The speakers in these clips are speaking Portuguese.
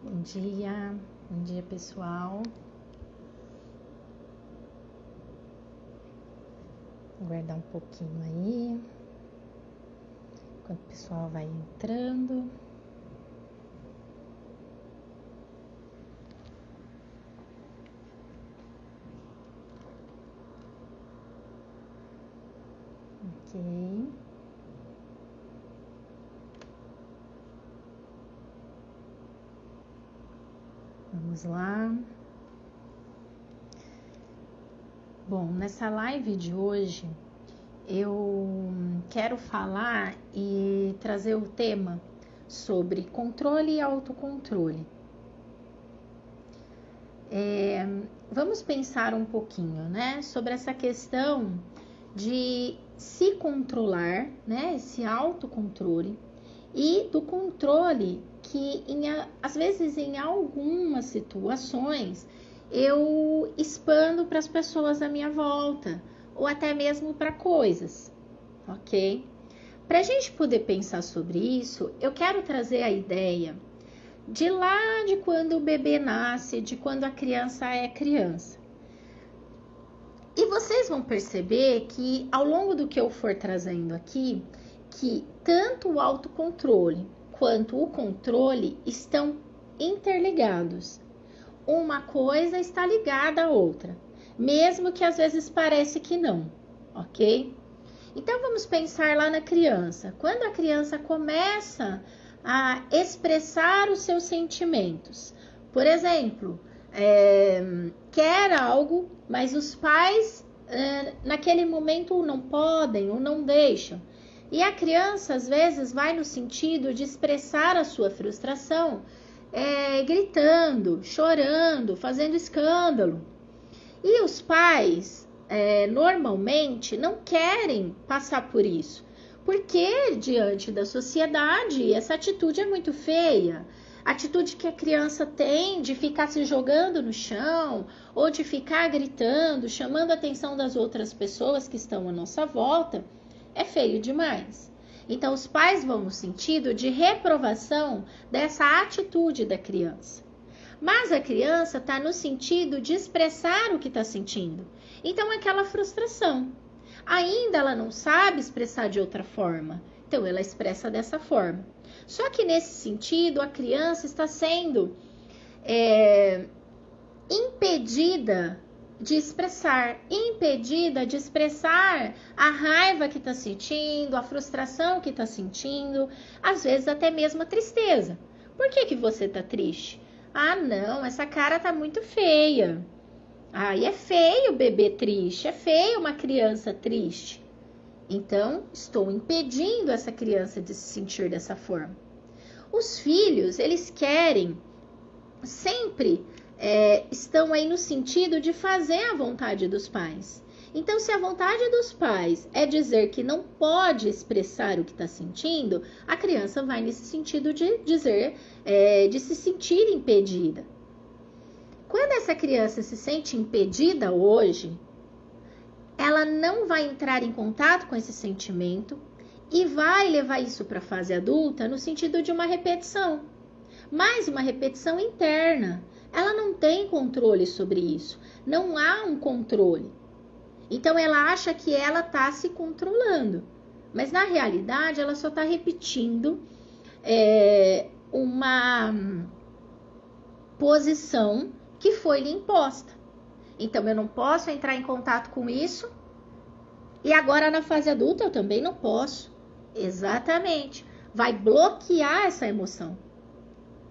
Bom dia pessoal. Vou aguardar um pouquinho aí, enquanto o pessoal vai entrando. Ok. Vamos lá. Bom, nessa live de hoje eu quero falar e trazer o tema sobre controle e autocontrole. Vamos pensar um pouquinho, né, sobre essa questão de se controlar, né, esse autocontrole e do controle que às vezes em algumas situações eu expando para as pessoas à minha volta ou até mesmo para coisas, ok? Para a gente poder pensar sobre isso, eu quero trazer a ideia de lá de quando o bebê nasce, de quando a criança é criança. E vocês vão perceber que ao longo do que eu for trazendo aqui, que tanto o autocontrole quanto o controle estão interligados. Uma coisa está ligada à outra, mesmo que às vezes parece que não, ok? Então vamos pensar lá na criança. Quando a criança começa a expressar os seus sentimentos, por exemplo, quer algo, mas os pais naquele momento não podem ou não deixam. E a criança às vezes vai no sentido de expressar a sua frustração, gritando, chorando, fazendo escândalo. E os pais normalmente não querem passar por isso, porque diante da sociedade essa atitude é muito feia. A atitude que a criança tem de ficar se jogando no chão ou de ficar gritando, chamando a atenção das outras pessoas que estão à nossa volta, é feio demais. Então os pais vão no sentido de reprovação dessa atitude da criança. Mas a criança está no sentido de expressar o que está sentindo. Então aquela frustração. Ainda ela não sabe expressar de outra forma. Então ela expressa dessa forma. Só que nesse sentido a criança está sendo impedida de expressar a raiva que está sentindo, a frustração que está sentindo, às vezes até mesmo a tristeza. Por que você está triste? Ah, não, essa cara tá muito feia. Ah, e é feio o bebê triste, é feio uma criança triste. Então, estou impedindo essa criança de se sentir dessa forma. Os filhos, eles querem, sempre estão aí no sentido de fazer a vontade dos pais. Então, se a vontade dos pais é dizer que não pode expressar o que está sentindo, a criança vai nesse sentido de dizer, de se sentir impedida. Quando essa criança se sente impedida hoje, ela não vai entrar em contato com esse sentimento e vai levar isso para a fase adulta no sentido de uma repetição, mas uma repetição interna. Ela não tem controle sobre isso, não há um controle. Então ela acha que ela está se controlando, mas na realidade ela só está repetindo uma posição que foi lhe imposta. Então eu não posso entrar em contato com isso e agora na fase adulta eu também não posso. Exatamente, vai bloquear essa emoção.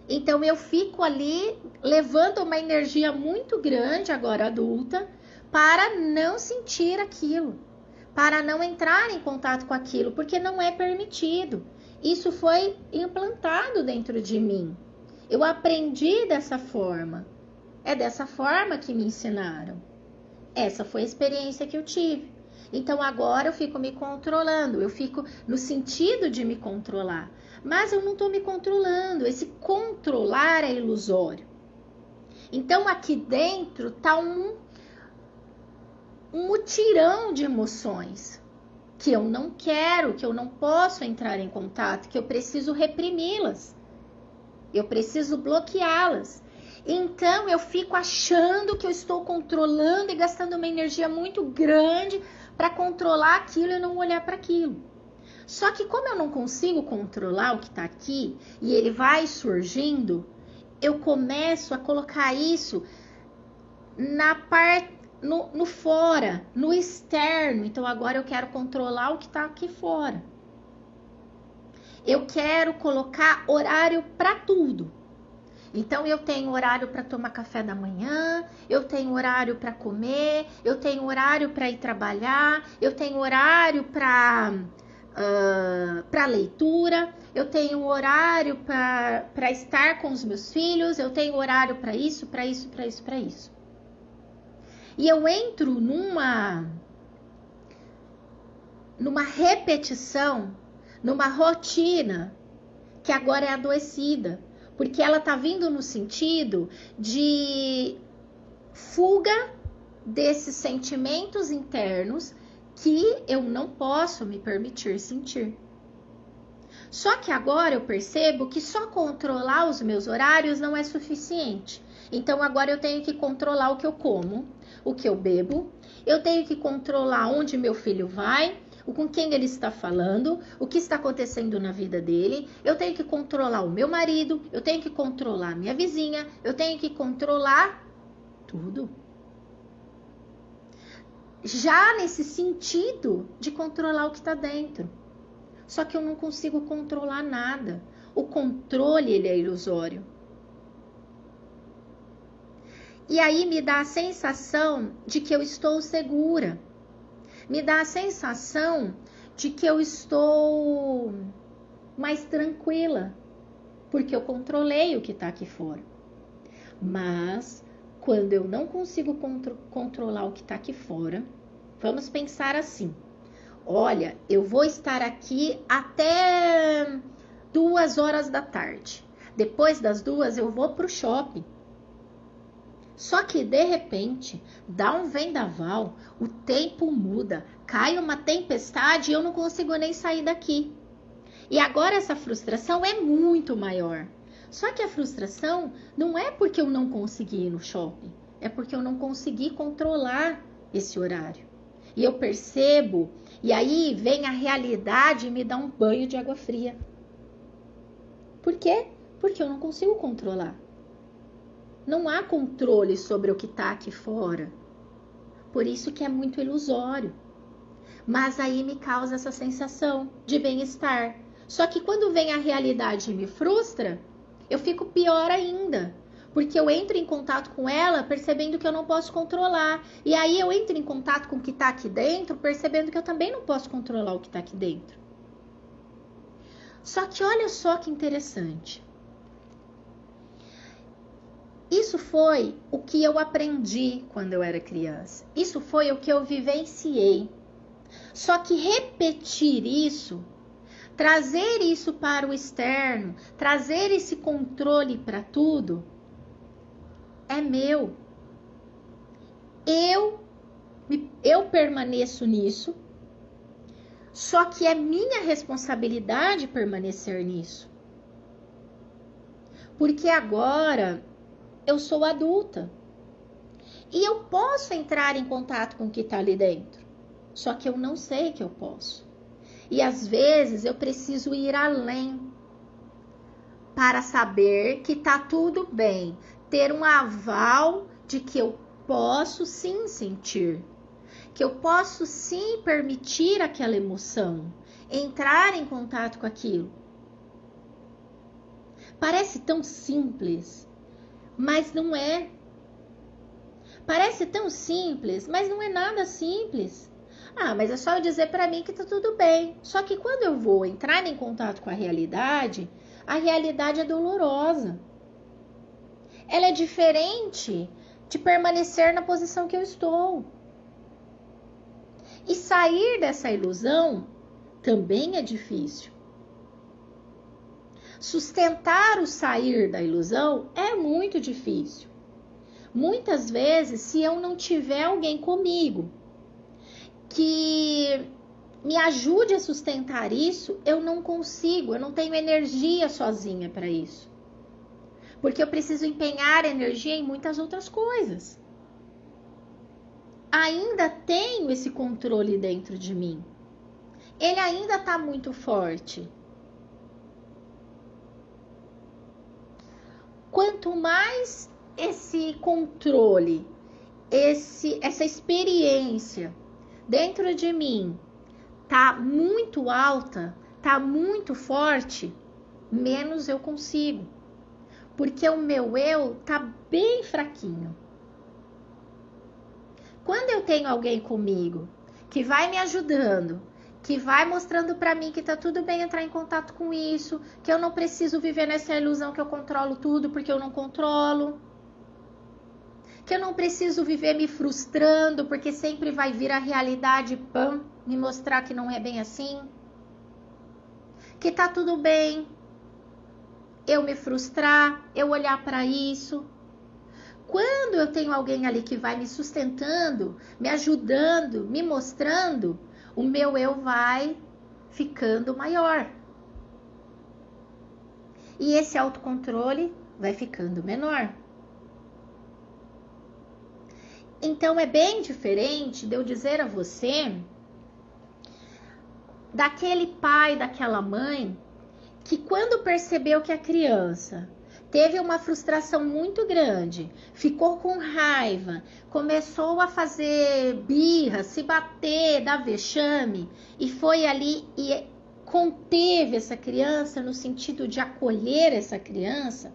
Então eu fico ali levando uma energia muito grande agora adulta para não sentir aquilo, para não entrar em contato com aquilo, porque não é permitido. Isso foi implantado dentro de mim. Eu aprendi dessa forma. É dessa forma que me ensinaram. Essa foi a experiência que eu tive. Então agora eu fico me controlando, eu fico no sentido de me controlar. Mas eu não estou me controlando, esse controlar é ilusório. Então aqui dentro está um mutirão de emoções que eu não quero, que eu não posso entrar em contato, que eu preciso reprimi-las. Eu preciso bloqueá-las. Então, eu fico achando que eu estou controlando e gastando uma energia muito grande para controlar aquilo e não olhar para aquilo. Só que como eu não consigo controlar o que está aqui e ele vai surgindo, eu começo a colocar isso na parte, no fora, no externo. Então, agora eu quero controlar o que está aqui fora. Eu quero colocar horário para tudo. Então, eu tenho horário para tomar café da manhã, eu tenho horário para comer, eu tenho horário para ir trabalhar, eu tenho horário para leitura, eu tenho horário para estar com os meus filhos, eu tenho horário para isso, para isso, para isso, para isso. E eu entro numa repetição, numa rotina que agora é adoecida. Porque ela tá vindo no sentido de fuga desses sentimentos internos que eu não posso me permitir sentir. Só que agora eu percebo que só controlar os meus horários não é suficiente. Então agora eu tenho que controlar o que eu como, o que eu bebo, eu tenho que controlar onde meu filho vai, com quem ele está falando, o que está acontecendo na vida dele, eu tenho que controlar o meu marido, eu tenho que controlar a minha vizinha, eu tenho que controlar tudo. Já nesse sentido de controlar o que está dentro. Só que eu não consigo controlar nada. O controle, ele é ilusório. E aí me dá a sensação de que eu estou segura. Me dá a sensação de que eu estou mais tranquila, porque eu controlei o que está aqui fora. Mas, quando eu não consigo controlar o que está aqui fora, vamos pensar assim. Olha, eu vou estar aqui até 2 horas da tarde. Depois das 2 eu vou para o shopping. Só que, de repente, dá um vendaval, o tempo muda, cai uma tempestade e eu não consigo nem sair daqui. E agora essa frustração é muito maior. Só que a frustração não é porque eu não consegui ir no shopping, é porque eu não consegui controlar esse horário. E eu percebo, e aí vem a realidade e me dá um banho de água fria. Por quê? Porque eu não consigo controlar. Não há controle sobre o que está aqui fora. Por isso que é muito ilusório. Mas aí me causa essa sensação de bem-estar. Só que quando vem a realidade e me frustra, eu fico pior ainda. Porque eu entro em contato com ela percebendo que eu não posso controlar. E aí eu entro em contato com o que está aqui dentro percebendo que eu também não posso controlar o que está aqui dentro. Só que olha só que interessante. Isso foi o que eu aprendi quando eu era criança. Isso foi o que eu vivenciei. Só que repetir isso, trazer isso para o externo, trazer esse controle para tudo, é meu. Eu permaneço nisso, só que é minha responsabilidade permanecer nisso. Porque agora eu sou adulta e eu posso entrar em contato com o que está ali dentro, só que eu não sei que eu posso. E às vezes eu preciso ir além para saber que está tudo bem, ter um aval de que eu posso sim sentir, que eu posso sim permitir aquela emoção, entrar em contato com aquilo. Parece tão simples, mas não é. Parece tão simples, mas não é nada simples. Ah, mas é só eu dizer para mim que tá tudo bem. Só que quando eu vou entrar em contato com a realidade é dolorosa. Ela é diferente de permanecer na posição que eu estou. E sair dessa ilusão também é difícil. Sustentar o sair da ilusão é muito difícil. Muitas vezes, se eu não tiver alguém comigo que me ajude a sustentar isso, eu não consigo, eu não tenho energia sozinha para isso. Porque eu preciso empenhar energia em muitas outras coisas. Ainda tenho esse controle dentro de mim. Ele ainda está muito forte. Quanto mais esse controle, essa experiência dentro de mim tá muito alta, tá muito forte, menos eu consigo. Porque o meu eu tá bem fraquinho. Quando eu tenho alguém comigo que vai me ajudando, que vai mostrando para mim que tá tudo bem entrar em contato com isso, que eu não preciso viver nessa ilusão que eu controlo tudo porque eu não controlo, que eu não preciso viver me frustrando porque sempre vai vir a realidade, pam, me mostrar que não é bem assim, que tá tudo bem eu me frustrar, eu olhar para isso. Quando eu tenho alguém ali que vai me sustentando, me ajudando, me mostrando, o meu eu vai ficando maior. E esse autocontrole vai ficando menor. Então é bem diferente de eu dizer a você daquele pai, daquela mãe, que quando percebeu que a criança teve uma frustração muito grande, ficou com raiva, começou a fazer birra, se bater, dar vexame, e foi ali e conteve essa criança no sentido de acolher essa criança,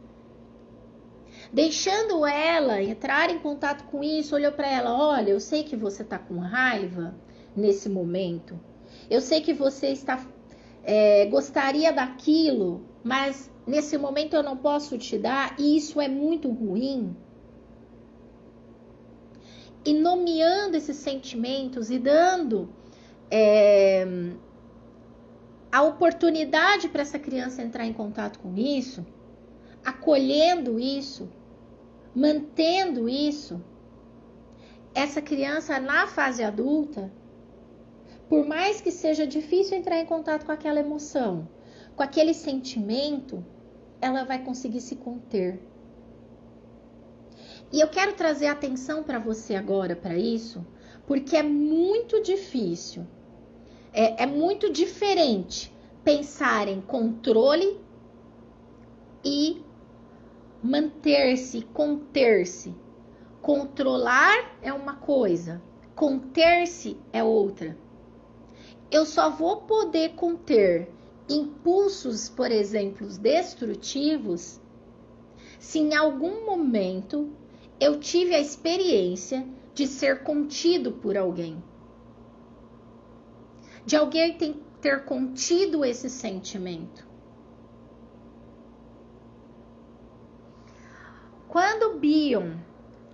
deixando ela entrar em contato com isso, olhou para ela, olha, eu sei que você está com raiva nesse momento, eu sei que você está gostaria daquilo, mas nesse momento eu não posso te dar, e isso é muito ruim. E nomeando esses sentimentos e dando a oportunidade para essa criança entrar em contato com isso, acolhendo isso, mantendo isso, essa criança na fase adulta, por mais que seja difícil entrar em contato com aquela emoção, com aquele sentimento, ela vai conseguir se conter. E eu quero trazer atenção para você agora para isso, porque é muito difícil, é muito diferente pensar em controle e manter-se, conter-se. Controlar é uma coisa, conter-se é outra. Eu só vou poder conter impulsos, por exemplo, destrutivos, se em algum momento eu tive a experiência de ser contido por alguém. De alguém ter contido esse sentimento. Quando Bion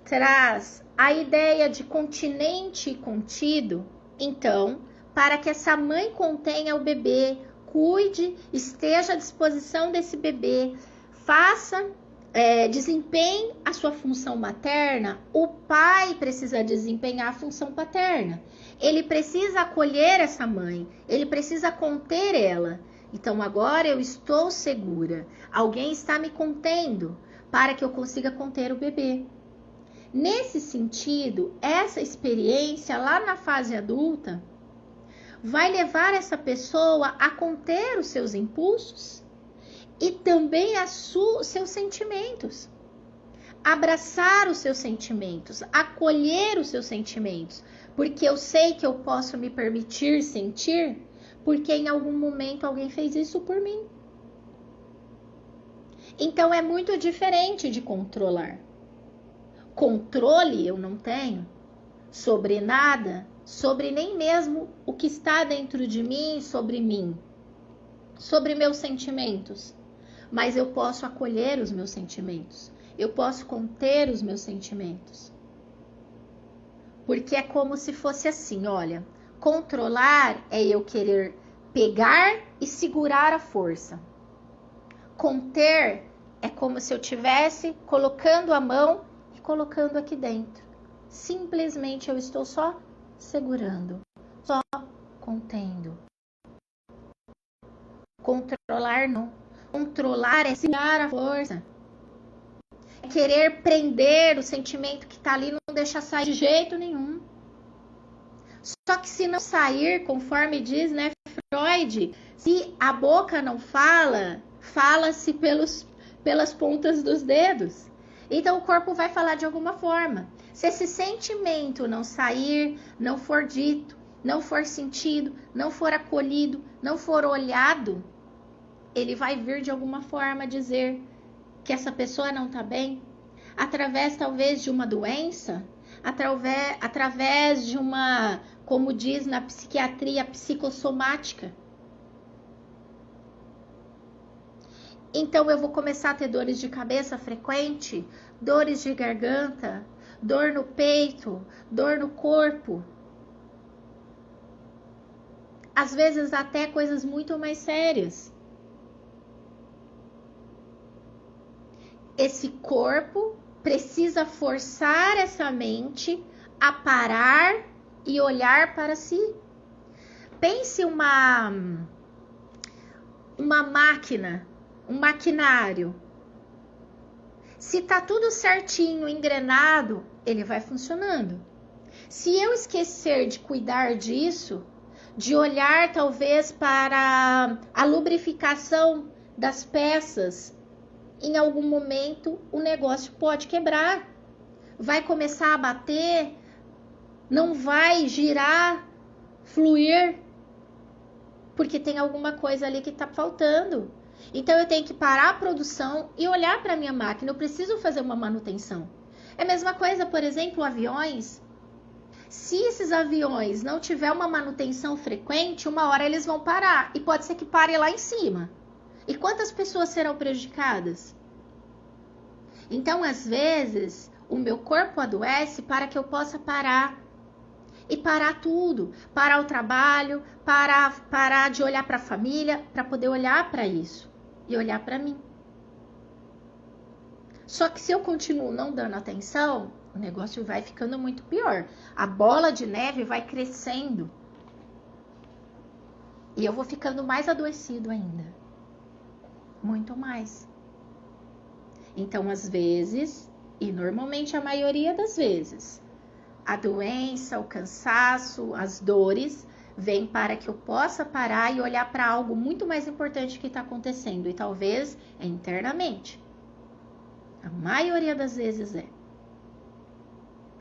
traz a ideia de continente e contido, então, para que essa mãe contenha o bebê, cuide, esteja à disposição desse bebê, faça, desempenhe a sua função materna, o pai precisa desempenhar a função paterna. Ele precisa acolher essa mãe, ele precisa conter ela. Então agora eu estou segura, alguém está me contendo para que eu consiga conter o bebê. Nesse sentido, essa experiência lá na fase adulta vai levar essa pessoa a conter os seus impulsos e também seus sentimentos. Abraçar os seus sentimentos, acolher os seus sentimentos, porque eu sei que eu posso me permitir sentir, porque em algum momento alguém fez isso por mim. Então é muito diferente de controlar. Controle eu não tenho sobre nada, sobre nem mesmo o que está dentro de mim, sobre meus sentimentos. Mas eu posso acolher os meus sentimentos, eu posso conter os meus sentimentos. Porque é como se fosse assim, olha, controlar é eu querer pegar e segurar a força. Conter é como se eu estivesse colocando a mão e colocando aqui dentro. Simplesmente eu estou só segurando, só contendo. Controlar não. Controlar é segurar a força. querer prender o sentimento que está ali, não deixar sair de jeito nenhum. Só que se não sair, conforme diz, né, Freud, se a boca não fala, fala-se pelas pontas dos dedos. Então o corpo vai falar de alguma forma. Se esse sentimento não sair, não for dito, não for sentido, não for acolhido, não for olhado, ele vai vir de alguma forma dizer que essa pessoa não está bem, através talvez de uma doença, através de uma, como diz na psiquiatria, psicossomática. Então eu vou começar a ter dores de cabeça frequente, dores de garganta, dor no peito, dor no corpo. Às vezes até coisas muito mais sérias. Esse corpo precisa forçar essa mente a parar e olhar para si. Pense uma máquina, um maquinário. Se tá tudo certinho, engrenado, ele vai funcionando. Se eu esquecer de cuidar disso, de olhar talvez para a lubrificação das peças, em algum momento o negócio pode quebrar, vai começar a bater, não vai girar, fluir, porque tem alguma coisa ali que está faltando. Então eu tenho que parar a produção e olhar para a minha máquina, eu preciso fazer uma manutenção. É a mesma coisa, por exemplo, aviões. Se esses aviões não tiver uma manutenção frequente, uma hora eles vão parar, e pode ser que pare lá em cima. E quantas pessoas serão prejudicadas? Então, às vezes, o meu corpo adoece para que eu possa parar. E parar tudo. Parar o trabalho, parar de olhar para a família, para poder olhar para isso. E olhar para mim. Só que se eu continuo não dando atenção, o negócio vai ficando muito pior. A bola de neve vai crescendo. E eu vou ficando mais adoecido ainda. Muito mais. Então, às vezes, e normalmente a maioria das vezes, a doença, o cansaço, as dores, vêm para que eu possa parar e olhar para algo muito mais importante que está acontecendo. E talvez é internamente. A maioria das vezes é.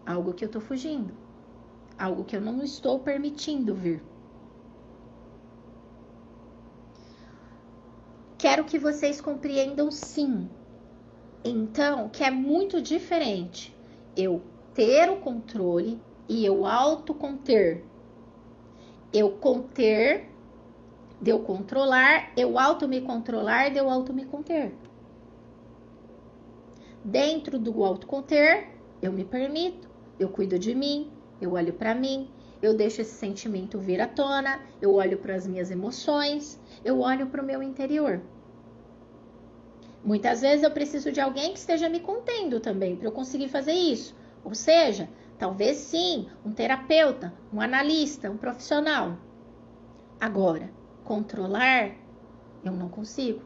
Algo que eu estou fugindo. Algo que eu não estou permitindo vir. Quero que vocês compreendam sim. Então, que é muito diferente eu ter o controle e eu autoconter. Eu conter, de eu controlar, eu auto-me controlar, de eu auto-me conter. Dentro do autoconter, eu me permito, eu cuido de mim, eu olho para mim, eu deixo esse sentimento vir à tona, eu olho para as minhas emoções, eu olho para o meu interior. Muitas vezes eu preciso de alguém que esteja me contendo também, para eu conseguir fazer isso. Ou seja, talvez sim, um terapeuta, um analista, um profissional. Agora, controlar, eu não consigo.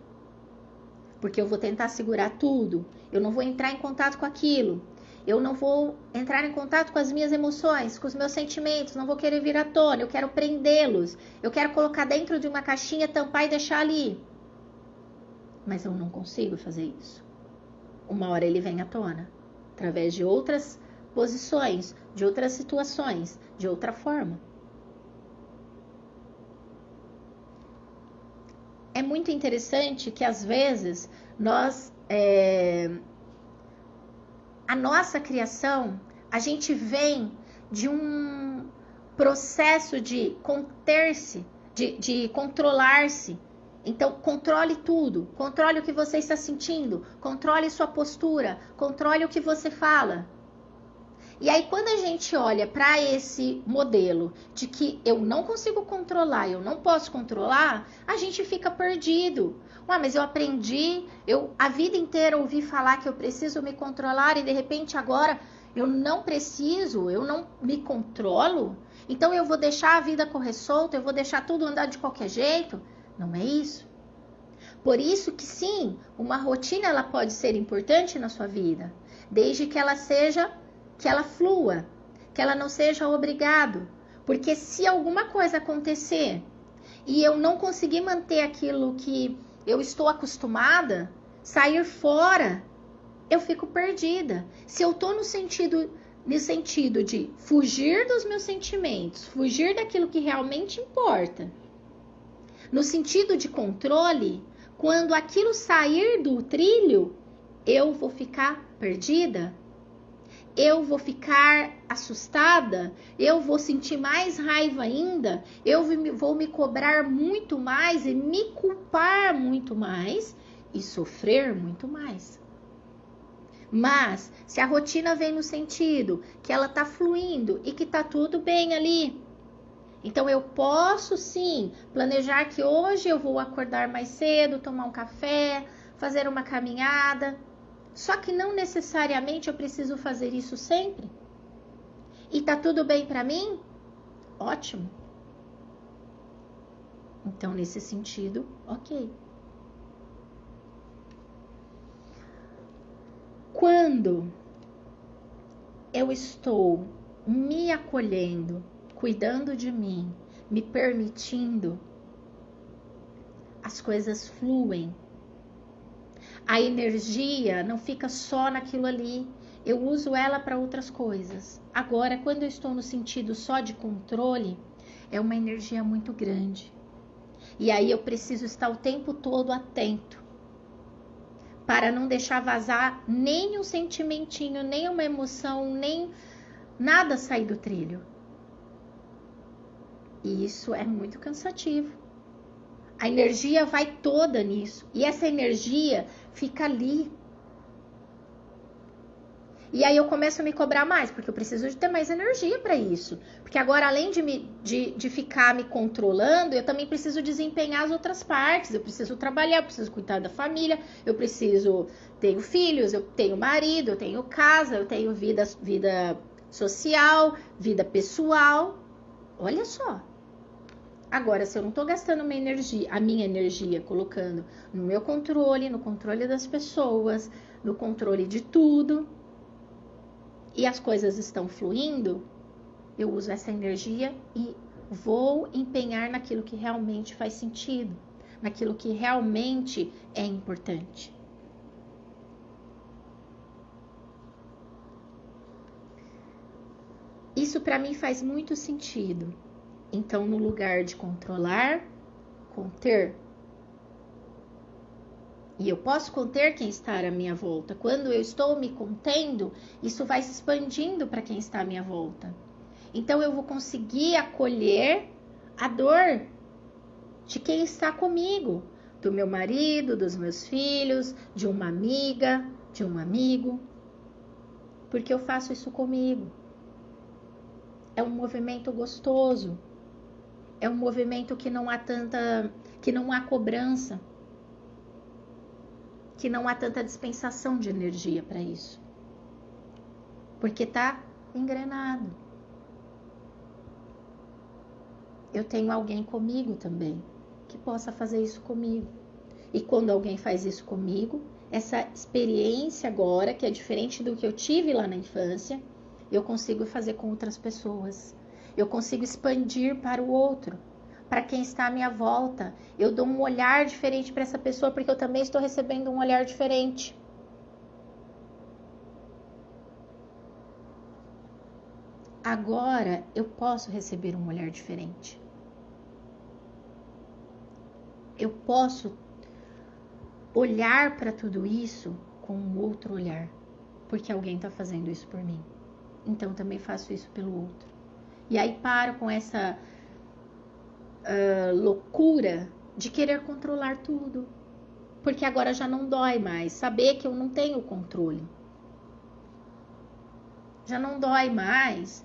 Porque eu vou tentar segurar tudo, eu não vou entrar em contato com aquilo, eu não vou entrar em contato com as minhas emoções, com os meus sentimentos, não vou querer vir à tona, eu quero prendê-los, eu quero colocar dentro de uma caixinha, tampar e deixar ali. Mas eu não consigo fazer isso. Uma hora ele vem à tona, através de outras posições, de outras situações, de outra forma. É muito interessante que às vezes a nossa criação, a gente vem de um processo de conter-se, de controlar-se. Então, controle tudo, controle o que você está sentindo, controle sua postura, controle o que você fala. E aí, quando a gente olha para esse modelo de que eu não consigo controlar, eu não posso controlar, a gente fica perdido. Ué, mas eu aprendi, eu a vida inteira ouvi falar que eu preciso me controlar e de repente agora eu não preciso, eu não me controlo. Então eu vou deixar a vida correr solta, eu vou deixar tudo andar de qualquer jeito. Não é isso? Por isso que sim, uma rotina ela pode ser importante na sua vida, desde que ela flua, que ela não seja obrigado. Porque se alguma coisa acontecer e eu não conseguir manter aquilo que eu estou acostumada, sair fora, eu fico perdida. Se eu tô no sentido de fugir dos meus sentimentos, fugir daquilo que realmente importa, no sentido de controle, quando aquilo sair do trilho, eu vou ficar perdida, eu vou ficar assustada, eu vou sentir mais raiva ainda, eu vou me cobrar muito mais e me culpar muito mais e sofrer muito mais. Mas, se a rotina vem no sentido que ela tá fluindo e que tá tudo bem ali, então eu posso sim planejar que hoje eu vou acordar mais cedo, tomar um café, fazer uma caminhada. Só que não necessariamente eu preciso fazer isso sempre. E tá tudo bem para mim? Ótimo. Então, nesse sentido, ok. Quando eu estou me acolhendo, cuidando de mim, me permitindo, as coisas fluem. A energia não fica só naquilo ali. Eu uso ela para outras coisas. Agora, quando eu estou no sentido só de controle, é uma energia muito grande. E aí eu preciso estar o tempo todo atento, para não deixar vazar nem um sentimentinho, nem uma emoção, nem nada sair do trilho. E isso é muito cansativo. A energia vai toda nisso. E essa energia fica ali. E aí eu começo a me cobrar mais, porque eu preciso de ter mais energia para isso. Porque agora, além de ficar me controlando, eu também preciso desempenhar as outras partes. Eu preciso trabalhar, eu preciso cuidar da família, eu preciso... Tenho filhos, eu tenho marido, eu tenho casa, eu tenho vida social, vida pessoal. Olha só. Agora, se eu não tô gastando a minha energia, colocando no meu controle, no controle das pessoas, no controle de tudo, e as coisas estão fluindo, eu uso essa energia e vou empenhar naquilo que realmente faz sentido, naquilo que realmente é importante. Isso para mim faz muito sentido. Então, no lugar de controlar, conter. E eu posso conter quem está à minha volta. Quando eu estou me contendo, isso vai se expandindo para quem está à minha volta. Então, eu vou conseguir acolher a dor de quem está comigo. Do meu marido, dos meus filhos, de uma amiga, de um amigo. Porque eu faço isso comigo. É um movimento gostoso. É um movimento que não há cobrança, que não há tanta dispensação de energia para isso, porque tá engrenado. Eu tenho alguém comigo também que possa fazer isso comigo. E quando alguém faz isso comigo, essa experiência agora, que é diferente do que eu tive lá na infância, eu consigo fazer com outras pessoas. Eu consigo expandir para o outro, para quem está à minha volta. Eu dou um olhar diferente para essa pessoa, porque eu também estou recebendo um olhar diferente. Agora eu posso receber um olhar diferente. Eu posso olhar para tudo isso com um outro olhar, porque alguém está fazendo isso por mim. Então também faço isso pelo outro. E aí paro com essa loucura de querer controlar tudo, porque agora já não dói mais saber que eu não tenho controle. Já não dói mais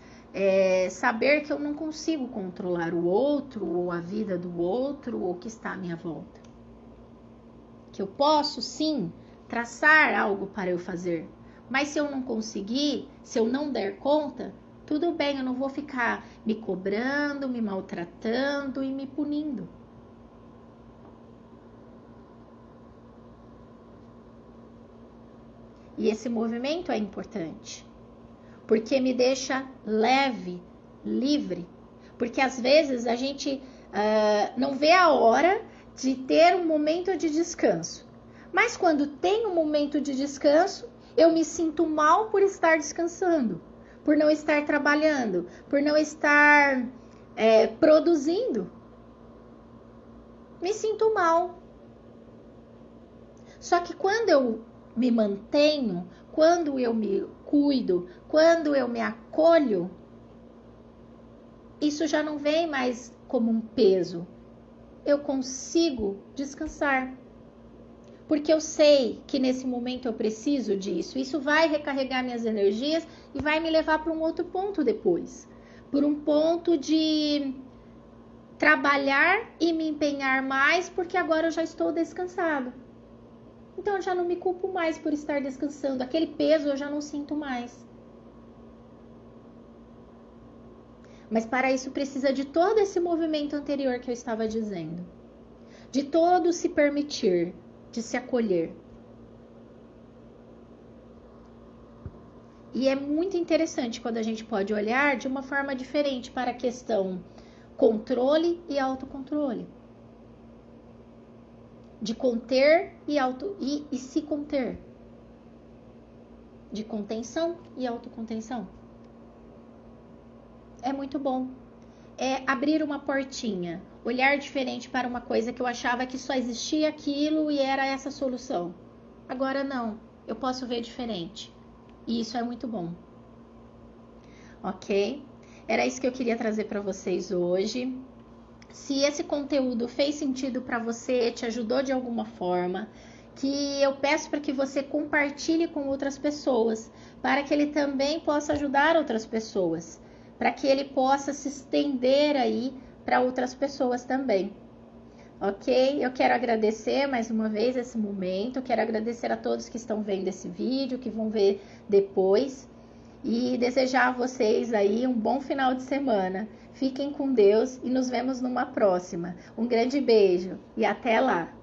saber que eu não consigo controlar o outro, ou a vida do outro, ou o que está à minha volta. Que eu posso sim traçar algo para eu fazer, mas se eu não conseguir, se eu não der conta, tudo bem, eu não vou ficar me cobrando, me maltratando e me punindo. E esse movimento é importante, porque me deixa leve, livre. Porque às vezes a gente não vê a hora de ter um momento de descanso. Mas quando tem um momento de descanso, eu me sinto mal por estar descansando, por não estar trabalhando, por não estar produzindo. Me sinto mal. Só que quando eu me mantenho, quando eu me cuido, quando eu me acolho, isso já não vem mais como um peso. Eu consigo descansar. Porque eu sei que nesse momento eu preciso disso. Isso vai recarregar minhas energias e vai me levar para um outro ponto depois. Por um ponto de trabalhar e me empenhar mais, porque agora eu já estou descansado. Então eu já não me culpo mais por estar descansando. Aquele peso eu já não sinto mais. Mas para isso precisa de todo esse movimento anterior que eu estava dizendo. De todo se permitir, de se acolher. E é muito interessante quando a gente pode olhar de uma forma diferente para a questão controle e autocontrole. De conter e se conter. De contenção e autocontenção. É muito bom. É abrir uma portinha, olhar diferente para uma coisa que eu achava que só existia aquilo e era essa a solução. Agora não, eu posso ver diferente. E isso é muito bom. Ok? Era isso que eu queria trazer para vocês hoje. Se esse conteúdo fez sentido para você, te ajudou de alguma forma, que eu peço para que você compartilhe com outras pessoas, para que ele também possa ajudar outras pessoas, para que ele possa se estender aí para outras pessoas também. Ok? Eu quero agradecer mais uma vez esse momento, quero agradecer a todos que estão vendo esse vídeo, que vão ver depois, e desejar a vocês aí um bom final de semana. Fiquem com Deus e nos vemos numa próxima. Um grande beijo e até lá!